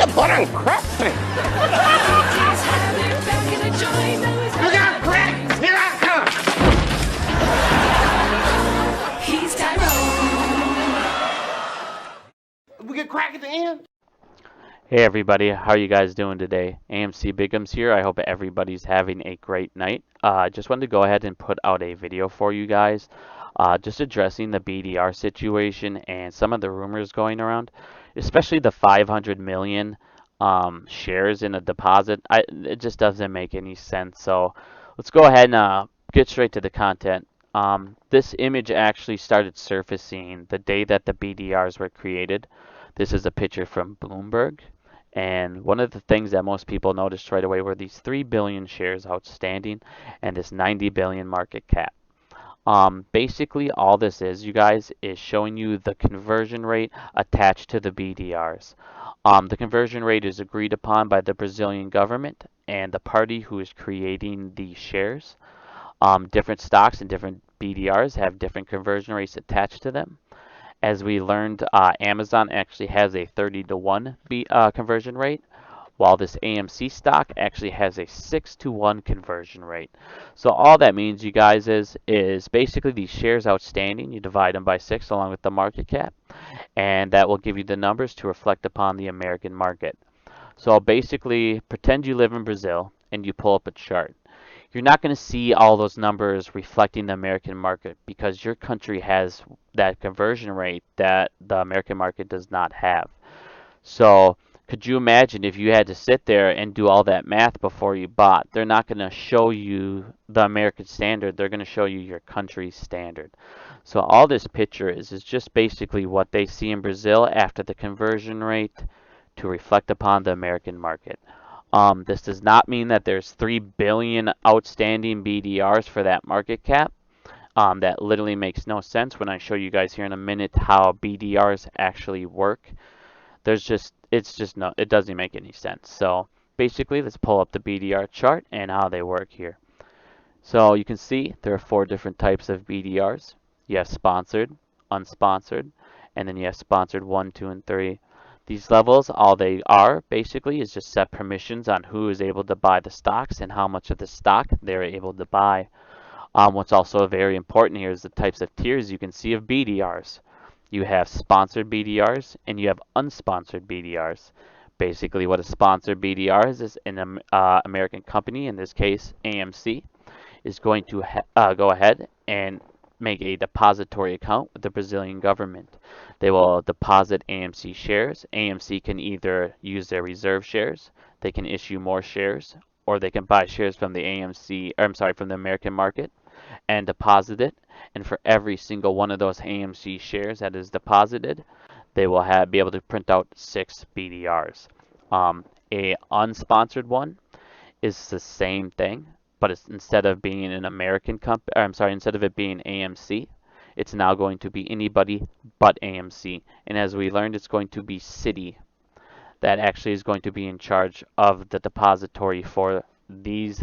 put on crack. You got crack? Here I come. He's Tyrone. We get crack at the end. Hey everybody, how are you guys doing today? AMC Bigums here. I hope everybody's having a great night. Just wanted to go ahead and put out a video for you guys, just addressing the BDR situation and some of the rumors going around, especially the 500 million shares in a deposit. It just doesn't make any sense. So let's go ahead and get straight to the content. This image actually started surfacing the day that the BDRs were created. This is a picture from Bloomberg. And one of the things that most people noticed right away were these 3 billion shares outstanding and this 90 billion market cap. Basically, all this is, you guys, is showing you the conversion rate attached to the BDRs. The conversion rate is agreed upon by the Brazilian government and the party who is creating the shares. Different stocks and different BDRs have different conversion rates attached to them. As we learned, Amazon actually has a 30-to-1 conversion rate, while this AMC stock actually has a 6-to-1 conversion rate. So all that means, you guys, is basically these shares outstanding, you divide them by 6 along with the market cap, and that will give you the numbers to reflect upon the American market. So basically, pretend you live in Brazil and you pull up a chart. You're not going to see all those numbers reflecting the American market because your country has that conversion rate that the American market does not have. So could you imagine if you had to sit there and do all that math before you bought? They're not going to show you the American standard. They're going to show you your country's standard. So all this picture is just basically what they see in Brazil after the conversion rate to reflect upon the American market. This does not mean that there's 3 billion outstanding BDRs for that market cap. That literally makes no sense when I show you guys here in a minute how BDRs actually work. It doesn't make any sense. So basically, let's pull up the BDR chart and how they work here. So you can see there are 4 different types of BDRs. You have sponsored, unsponsored, and then you have sponsored 1, 2, and 3. These levels, all they are basically is just set permissions on who is able to buy the stocks and how much of the stock they're able to buy. What's also very important here is the types of tiers you can see of BDRs. You have sponsored BDRs and you have unsponsored BDRs. Basically, what a sponsored BDR is an American company, in this case AMC, is going to go ahead and make a depository account with the Brazilian government. They will deposit AMC shares. AMC can either use their reserve shares, they can issue more shares, or they can buy shares from the from the American market and deposit it. And for every single one of those AMC shares that is deposited, they will be able to print out 6 BDRs. A unsponsored one is the same thing, but instead of being an American company, instead of it being AMC, it's now going to be anybody but AMC. And as we learned, it's going to be Citi that actually is going to be in charge of the depository for these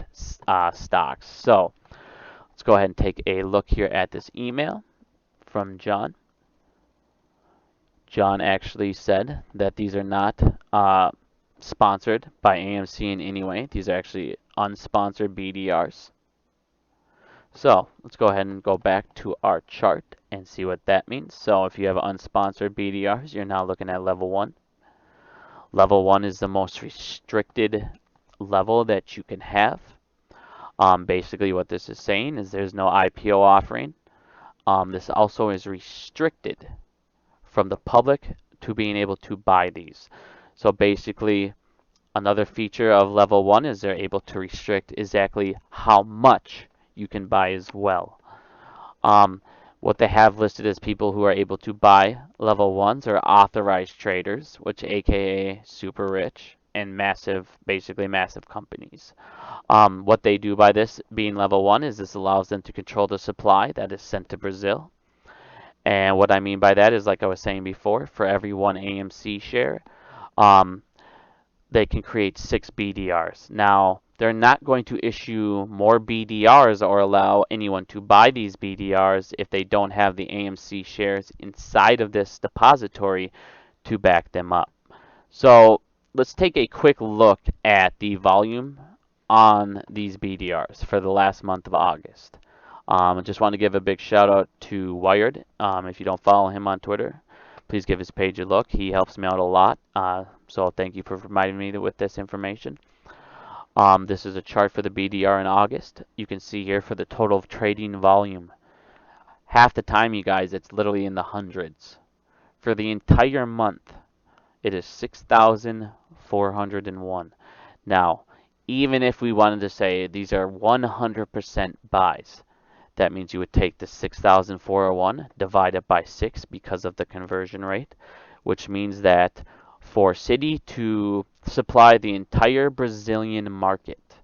stocks. So let's go ahead and take a look here at this email from John. John actually said that these are not sponsored by AMC in any way. These are actually unsponsored BDRs. So let's go ahead and go back to our chart and see what that means. So if you have unsponsored BDRs, you're now looking at level 1. Level 1 is the most restricted level that you can have. Basically what this is saying is there's no IPO offering. This also is restricted from the public to being able to buy these. So basically, another feature of level 1 is they're able to restrict exactly how much you can buy as well. What they have listed as people who are able to buy level 1s are authorized traders, which aka super rich and basically massive companies. What they do by this being level 1 is this allows them to control the supply that is sent to Brazil. And what I mean by that is, like I was saying before, for every 1 AMC share, they can create 6 BDRs. Now, they're not going to issue more BDRs or allow anyone to buy these BDRs if they don't have the AMC shares inside of this depository to back them up. So let's take a quick look at the volume on these BDRs for the last month of August. I just want to give a big shout out to Wired. If you don't follow him on Twitter, please give his page a look. He helps me out a lot. So thank you for providing me with this information. This is a chart for the BDR in August. You can see here for the total trading volume. Half the time, you guys, it's literally in the hundreds. For the entire month, it is 6,401. Now, even if we wanted to say these are 100% buys, that means you would take the 6,401, divide it by 6 because of the conversion rate, which means that for Citi to supply the entire Brazilian market,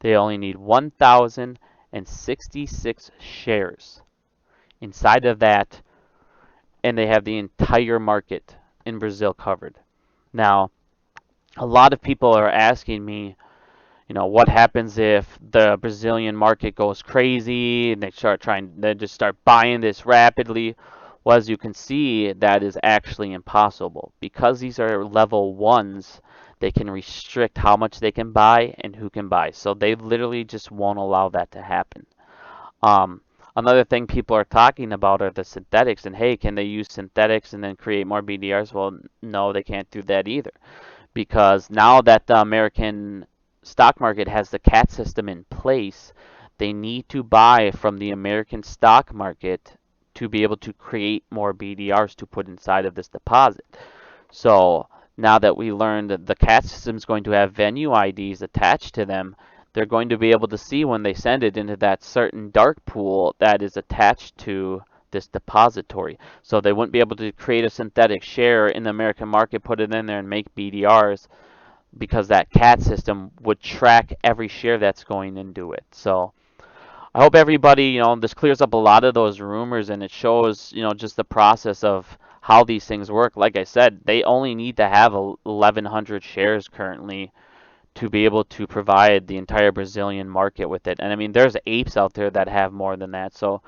they only need 1,066 shares. Inside of that, and they have the entire market in Brazil covered. Now, a lot of people are asking me, what happens if the Brazilian market goes crazy and they just start buying this rapidly? Well, as you can see, that is actually impossible. Because these are level ones, they can restrict how much they can buy and who can buy. So they literally just won't allow that to happen. Um, Another thing people are talking about are the synthetics, and hey, can they use synthetics and then create more BDRs? Well, no, they can't do that either, because now that the American stock market has the CAT system in place, they need to buy from the American stock market to be able to create more BDRs to put inside of this deposit. So now that we learned that the CAT system is going to have venue IDs attached to them, they're going to be able to see when they send it into that certain dark pool that is attached to this depository. So they wouldn't be able to create a synthetic share in the American market, put it in there, and make BDRs, because that CAT system would track every share that's going into it. So I hope everybody, this clears up a lot of those rumors, and it shows, just the process of how these things work. Like I said, they only need to have 1,100 shares currently to be able to provide the entire Brazilian market with it. And I mean, there's apes out there that have more than that. So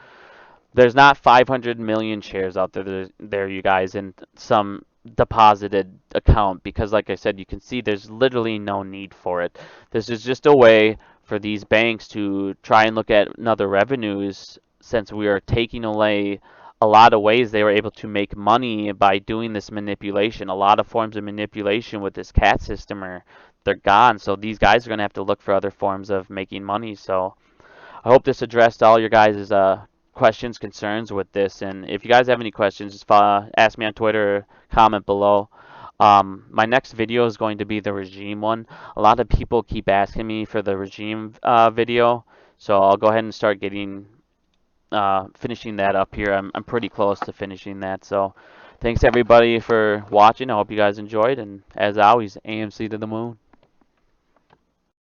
there's not 500 million shares out there, you guys, in some deposited account, because like I said, you can see there's literally no need for it. This is just a way for these banks to try and look at another revenues, since we are taking away a lot of ways they were able to make money by doing this manipulation. A lot of forms of manipulation with this CAT system they're gone. So these guys are going to have to look for other forms of making money. So I hope this addressed all your guys' questions, concerns with this. And if you guys have any questions, just ask me on Twitter or comment below. My next video is going to be the regime one. A lot of people keep asking me for the regime video, so I'll go ahead and start finishing that up here. I'm pretty close to finishing that. So thanks everybody for watching. I hope you guys enjoyed, and as always, AMC to the moon.